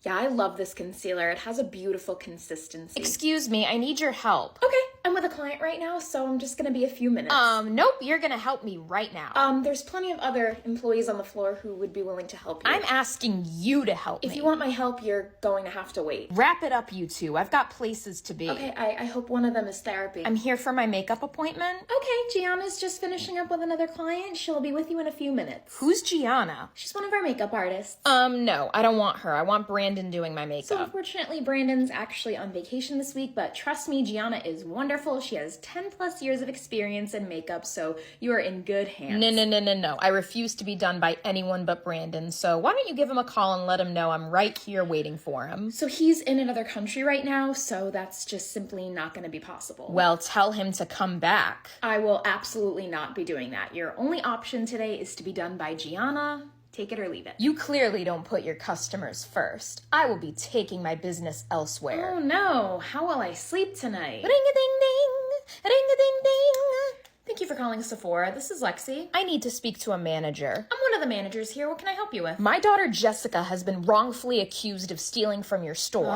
Yeah, I love this concealer. It has a beautiful consistency. Excuse me, I need your help. Okay, I'm with a client right now, so I'm just gonna be a few minutes. Nope, you're gonna help me right now. There's plenty of other employees on the floor who would be willing to help you. I'm asking you to help me. If you want my help, you're going to have to wait. Wrap it up, you two. I've got places to be. Okay, I hope one of them is therapy. I'm here for my makeup appointment. Okay, Gianna's just finishing up with another client. She'll be with you in a few minutes. Who's Gianna? She's one of our makeup artists. No, I don't want her. I want Brandon doing my makeup. So unfortunately, Brandon's actually on vacation this week, but trust me, Gianna is wonderful. She has 10 plus years of experience in makeup, so you are in good hands. No. I refuse to be done by anyone but Brandon, so why don't you give him a call and let him know I'm right here waiting for him. So he's in another country right now, so that's just simply not going to be possible. Well, tell him to come back. I will absolutely not be doing that. Your only option today is to be done by Gianna. Take it or leave it. You clearly don't put your customers first. I will be taking my business elsewhere. Oh no, how will I sleep tonight? Ring-a-ding-ding, ring-a-ding-ding. Thank you for calling Sephora. This is Lexi. I need to speak to a manager. I'm one of the managers here. What can I help you with? My daughter Jessica has been wrongfully accused of stealing from your store.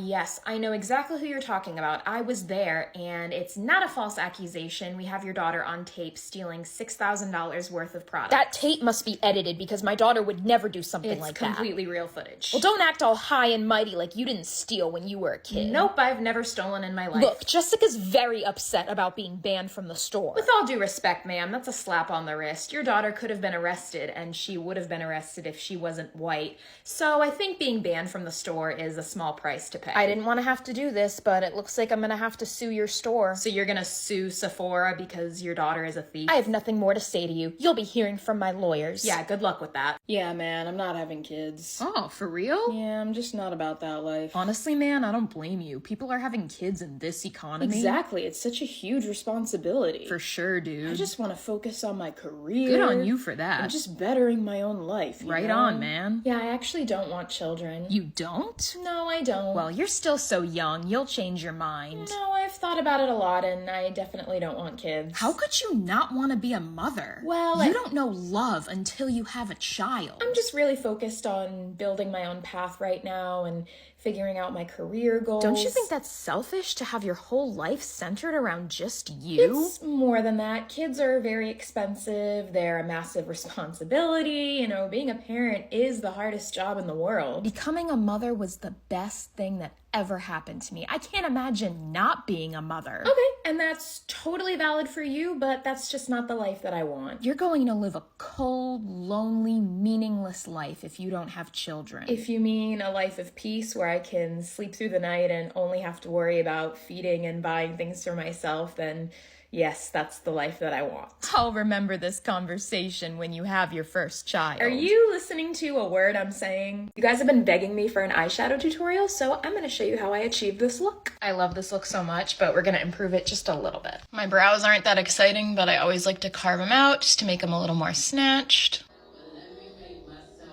Yes. I know exactly who you're talking about. I was there, and it's not a false accusation. We have your daughter on tape stealing $6,000 worth of product. That tape must be edited because my daughter would never do something like that. It's completely real footage. Well, don't act all high and mighty like you didn't steal when you were a kid. Nope, I've never stolen in my life. Look, Jessica's very upset about being banned from the store. With all due respect, ma'am, that's a slap on the wrist. Your daughter could have been arrested, and she would have been arrested if she wasn't white. So I think being banned from the store is a small price to pay. I didn't want to have to do this, but it looks like I'm going to have to sue your store. So you're going to sue Sephora because your daughter is a thief? I have nothing more to say to you. You'll be hearing from my lawyers. Yeah, good luck with that. Yeah, man, I'm not having kids. Oh, for real? Yeah, I'm just not about that life. Honestly, man, I don't blame you. People are having kids in this economy. Exactly. It's such a huge responsibility. For sure, dude. I just want to focus on my career. Good on you for that. And just bettering my own life. Right on, man. Yeah, I actually don't want children. You don't? No, I don't. Well, you're still so young. You'll change your mind. No, I've thought about it a lot, and I definitely don't want kids. How could you not want to be a mother? Well, you don't know love until you have a child. I'm just really focused on building my own path right now and figuring out my career goals. Don't you think that's selfish to have your whole life centered around just you? It's more than that. Kids are very expensive. They're a massive responsibility. You know, being a parent is the hardest job in the world. Becoming a mother was the best thing that ever happened to me. I can't imagine not being a mother. Okay, and that's totally valid for you, but that's just not the life that I want. You're going to live a cold, lonely, meaningless life if you don't have children. If you mean a life of peace where I can sleep through the night and only have to worry about feeding and buying things for myself, then yes, that's the life that I want. I'll remember this conversation when you have your first child. Are you listening to a word I'm saying? You guys have been begging me for an eyeshadow tutorial, so I'm going to show you how I achieve this look. I love this look so much, but we're going to improve it just a little bit. My brows aren't that exciting, but I always like to carve them out just to make them a little more snatched.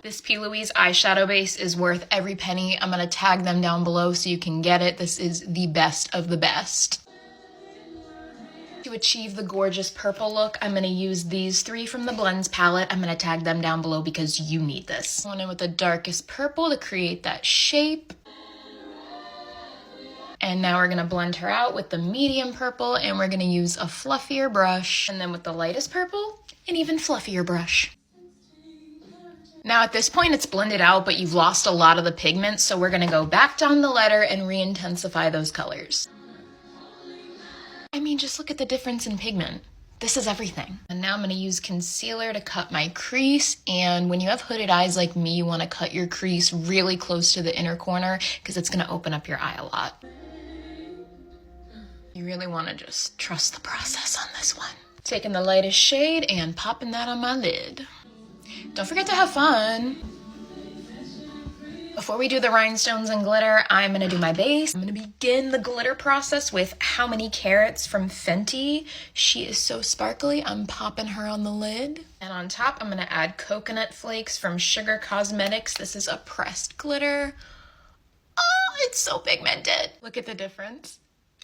This P. Louise eyeshadow base is worth every penny. I'm going to tag them down below so you can get it. This is the best of the best. To achieve the gorgeous purple look, I'm going to use these three from the Blends palette. I'm going to tag them down below because you need this. Going in with the darkest purple to create that shape. And now we're going to blend her out with the medium purple, and we're going to use a fluffier brush. And then with the lightest purple, an even fluffier brush. Now at this point it's blended out, but you've lost a lot of the pigment, so we're going to go back down the letter and re-intensify those colors. I mean, just look at the difference in pigment. This is everything. And now I'm going to use concealer to cut my crease. And when you have hooded eyes like me, you want to cut your crease really close to the inner corner because it's going to open up your eye a lot. You really want to just trust the process on this one. Taking the lightest shade and popping that on my lid. Don't forget to have fun. Before we do the rhinestones and glitter, I'm going to do my base. I'm going to begin the glitter process with How Many Carats from Fenty. She is so sparkly, I'm popping her on the lid. And on top, I'm going to add Coconut Flakes from Sugar Cosmetics. This is a pressed glitter. Oh, it's so pigmented. Look at the difference.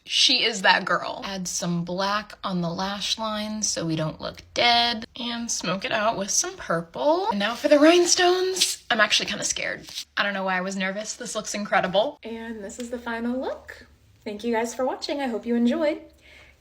She is that girl. Add some black on the lash line so we don't look dead. And smoke it out with some purple. And now for the rhinestones. I'm actually kind of scared. I don't know why I was nervous. This looks incredible. And this is the final look. Thank you guys for watching. I hope you enjoyed.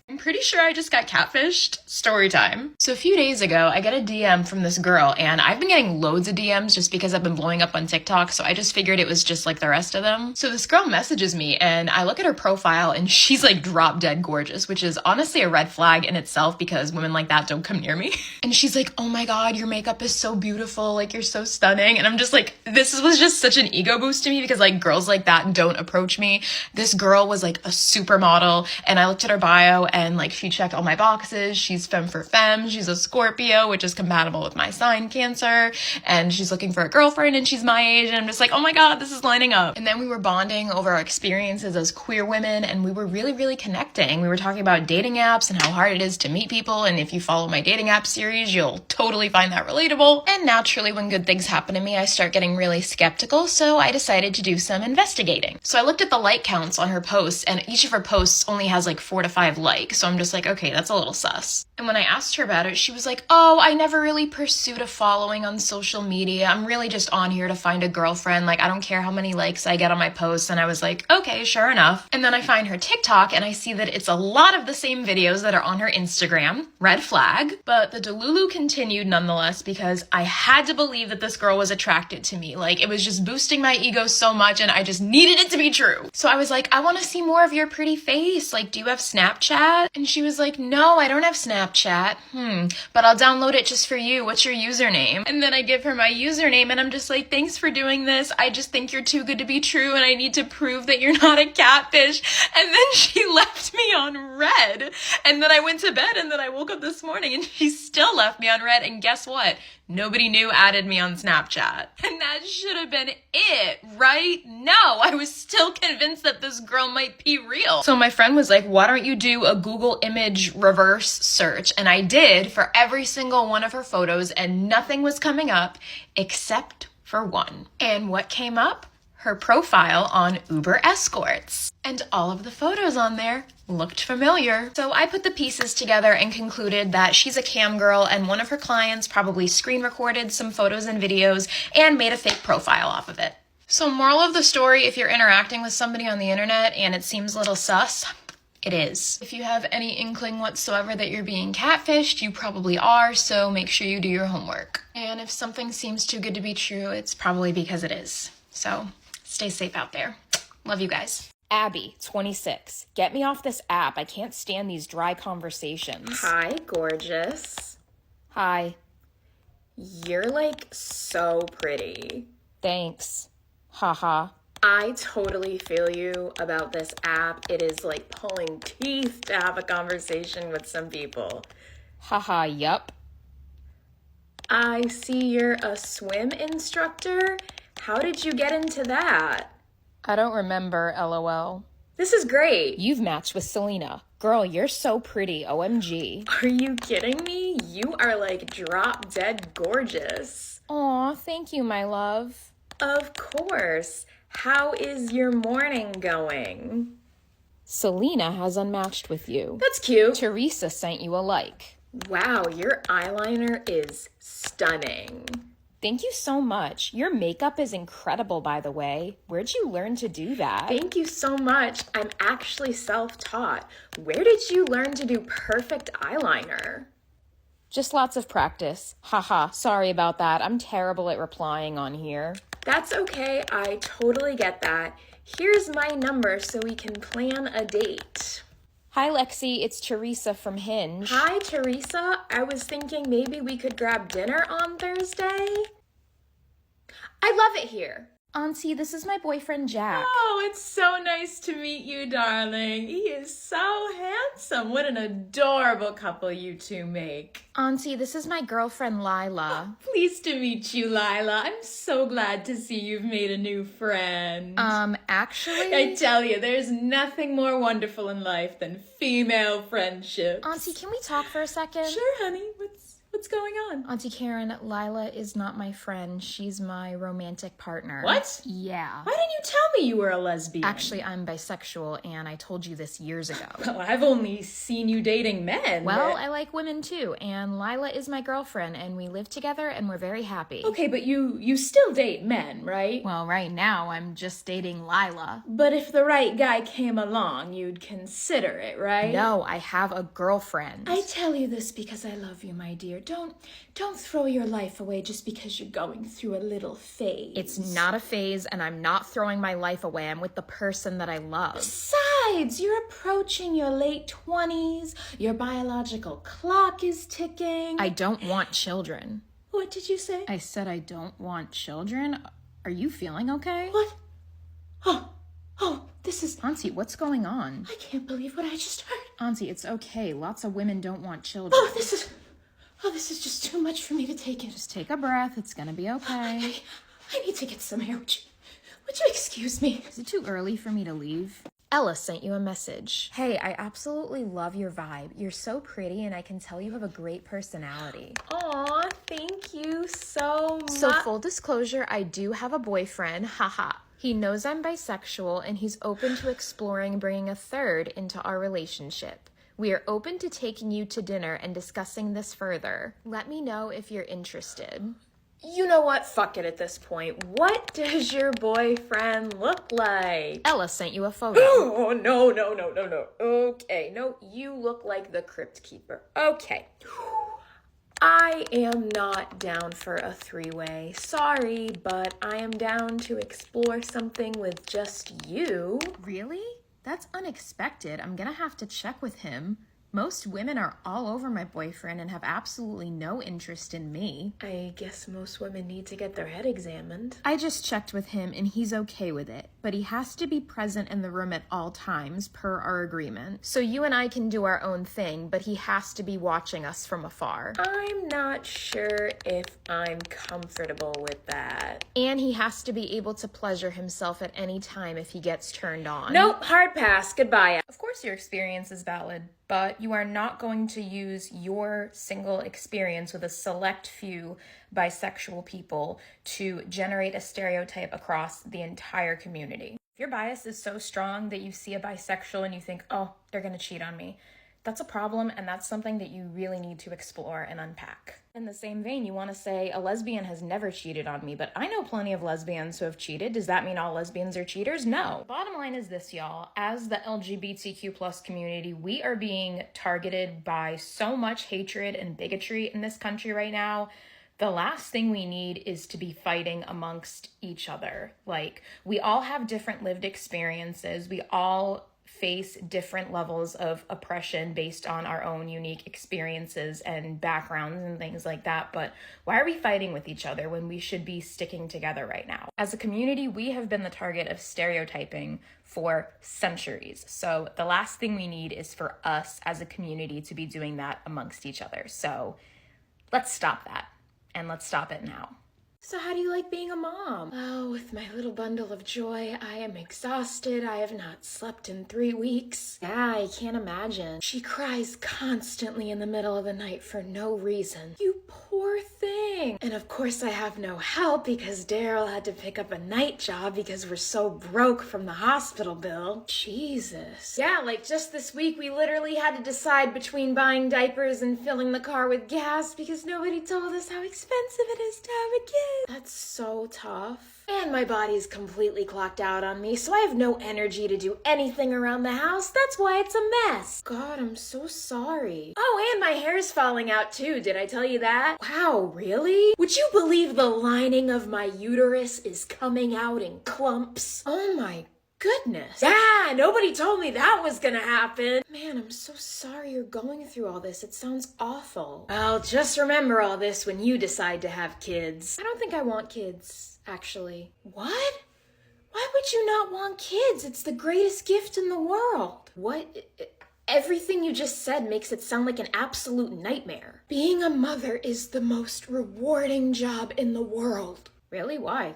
I'm pretty sure I just got catfished. Story time. So a few days ago, I get a DM from this girl, and I've been getting loads of DMs just because I've been blowing up on TikTok, so I just figured it was just like the rest of them. So this girl messages me, and I look at her profile, and she's like drop dead gorgeous, which is honestly a red flag in itself because women like that don't come near me. And she's like, oh my god, your makeup is so beautiful, like you're so stunning. And I'm just like, this was just such an ego boost to me because like girls like that don't approach me. This girl was like a supermodel, and I looked at her bio, and like she checked all my boxes. She's femme for femme. She's a Scorpio, which is compatible with my sign, Cancer. And she's looking for a girlfriend, and she's my age. And I'm just like, oh my god, this is lining up. And then we were bonding over our experiences as queer women, and we were really, really connecting. We were talking about dating apps and how hard it is to meet people. And if you follow my dating app series, you'll totally find that relatable. And naturally, when good things happen to me, I start getting really skeptical. So I decided to do some investigating. So I looked at the like counts on her posts, and each of her posts only has like 4 to 5 likes. So I'm just like, okay, that's a little sus. And when I asked her about it, she was like, oh, I never really pursued a following on social media. I'm really just on here to find a girlfriend. Like, I don't care how many likes I get on my posts. And I was like, okay, sure enough. And then I find her TikTok, and I see that it's a lot of the same videos that are on her Instagram. Red flag. But the delulu continued nonetheless because I had to believe that this girl was attracted to me. Like, it was just boosting my ego so much, and I just needed it to be true. So I was like, I want to see more of your pretty face. Like, do you have Snapchat? And she was like, no, I don't have Snapchat. But I'll download it just for you. What's your username? And then I give her my username, and I'm just like, thanks for doing this. I just think you're too good to be true, and I need to prove that you're not a catfish. And then she left me on red. And then I went to bed, and then I woke up this morning, and she still left me on red. And guess what? Nobody new added me on Snapchat. And that should have been it, right? No, I was still convinced that this girl might be real. So my friend was like, why don't you do a Google image reverse search? And I did for every single one of her photos, and nothing was coming up except for one. And what came up? Her profile on Uber Escorts. And all of the photos on there looked familiar. So I put the pieces together and concluded that she's a cam girl, and one of her clients probably screen recorded some photos and videos and made a fake profile off of it. So moral of the story, if you're interacting with somebody on the internet and it seems a little sus, it is. If you have any inkling whatsoever that you're being catfished, you probably are, so make sure you do your homework. And if something seems too good to be true, it's probably because it is. So stay safe out there. Love you guys. Abby, 26. Get me off this app. I can't stand these dry conversations. Hi, gorgeous. Hi. You're like so pretty. Thanks. Haha. I totally feel you about this app. It is like pulling teeth to have a conversation with some people. Haha, yup. I see you're a swim instructor. How did you get into that? I don't remember, LOL. This is great. You've matched with Selena. Girl, you're so pretty, OMG. Are you kidding me? You are like drop dead gorgeous. Aw, thank you, my love. Of course. How is your morning going? Selena has unmatched with you. That's cute. Teresa sent you a like. Wow, your eyeliner is stunning. Thank you so much. Your makeup is incredible, by the way. Where'd you learn to do that? Thank you so much. I'm actually self-taught. Where did you learn to do perfect eyeliner? Just lots of practice. Haha, sorry about that. I'm terrible at replying on here. That's okay. I totally get that. Here's my number so we can plan a date. Hi, Lexi. It's Teresa from Hinge. Hi, Teresa. I was thinking maybe we could grab dinner on Thursday. I love it here. Auntie, this is my boyfriend, Jack. Oh, it's so nice to meet you, darling. He is so handsome. What an adorable couple you two make. Auntie, this is my girlfriend, Lila. Pleased to meet you, Lila. I'm so glad to see you've made a new friend. Actually... I tell you, there's nothing more wonderful in life than female friendship. Auntie, can we talk for a second? Sure, honey. What's going on? Auntie Karen, Lila is not my friend. She's my romantic partner. What? Yeah. Why didn't you tell me you were a lesbian? Actually, I'm bisexual, and I told you this years ago. Well, I've only seen you dating men. Well, I like women too, and Lila is my girlfriend, and we live together, and we're very happy. Okay, but you still date men, right? Well, right now, I'm just dating Lila. But if the right guy came along, you'd consider it, right? No, I have a girlfriend. I tell you this because I love you, my dear. Don't throw your life away just because you're going through a little phase. It's not a phase, and I'm not throwing my life away. I'm with the person that I love. Besides, you're approaching your late 20s. Your biological clock is ticking. I don't want children. What did you say? I said I don't want children. Are you feeling okay? What? Oh, this is... Auntie, what's going on? I can't believe what I just heard. Auntie, it's okay. Lots of women don't want children. Oh, this is just too much for me to take in. Just take a breath. It's gonna be okay. I need to get some air. Would you excuse me? Is it too early for me to leave? Ella sent you a message. Hey, I absolutely love your vibe. You're so pretty, and I can tell you have a great personality. Aw, thank you so much. So full disclosure, I do have a boyfriend. Haha. He knows I'm bisexual, and he's open to exploring bringing a third into our relationship. We are open to taking you to dinner and discussing this further. Let me know if you're interested. You know what? Fuck it at this point. What does your boyfriend look like? Ella sent you a photo. Oh, no. Okay, no, you look like the Crypt Keeper. Okay. I am not down for a three-way. Sorry, but I am down to explore something with just you. Really? That's unexpected. I'm gonna have to check with him. Most women are all over my boyfriend and have absolutely no interest in me. I guess most women need to get their head examined. I just checked with him and he's okay with it, but he has to be present in the room at all times per our agreement. So you and I can do our own thing, but he has to be watching us from afar. I'm not sure if I'm comfortable with that. And he has to be able to pleasure himself at any time if he gets turned on. Nope, hard pass, goodbye. Of course your experience is valid, but you are not going to use your single experience with a select few bisexual people to generate a stereotype across the entire community. If your bias is so strong that you see a bisexual and you think, oh, they're gonna cheat on me, that's a problem, and that's something that you really need to explore and unpack. In the same vein, you want to say, a lesbian has never cheated on me, but I know plenty of lesbians who have cheated. Does that mean all lesbians are cheaters? No. Bottom line is this, y'all. As the LGBTQ plus community, we are being targeted by so much hatred and bigotry in this country right now. The last thing we need is to be fighting amongst each other. Like, we all have different lived experiences. We all face different levels of oppression based on our own unique experiences and backgrounds and things like that. But why are we fighting with each other when we should be sticking together right now? As a community, we have been the target of stereotyping for centuries. So the last thing we need is for us as a community to be doing that amongst each other. So let's stop that, and let's stop it now. So how do you like being a mom? Oh, with my little bundle of joy, I am exhausted. I have not slept in 3 weeks. Yeah, I can't imagine. She cries constantly in the middle of the night for no reason. You poor thing. And of course I have no help because Daryl had to pick up a night job because we're so broke from the hospital bill. Jesus. Yeah, like just this week we literally had to decide between buying diapers and filling the car with gas because nobody told us how expensive it is to have a kid. That's so tough. And my body's completely clocked out on me, so I have no energy to do anything around the house. That's why it's a mess. God, I'm so sorry. Oh, and my hair's falling out too. Did I tell you that? Wow, really? Would you believe the lining of my uterus is coming out in clumps? Oh my goodness. Yeah, nobody told me that was gonna happen. Man, I'm so sorry you're going through all this. It sounds awful. Well, just remember all this when you decide to have kids. I don't think I want kids, actually. What? Why would you not want kids? It's the greatest gift in the world. What? Everything you just said makes it sound like an absolute nightmare. Being a mother is the most rewarding job in the world. Really? Why?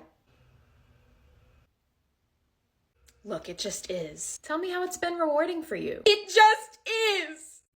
Look, it just is. Tell me how it's been rewarding for you. It just is!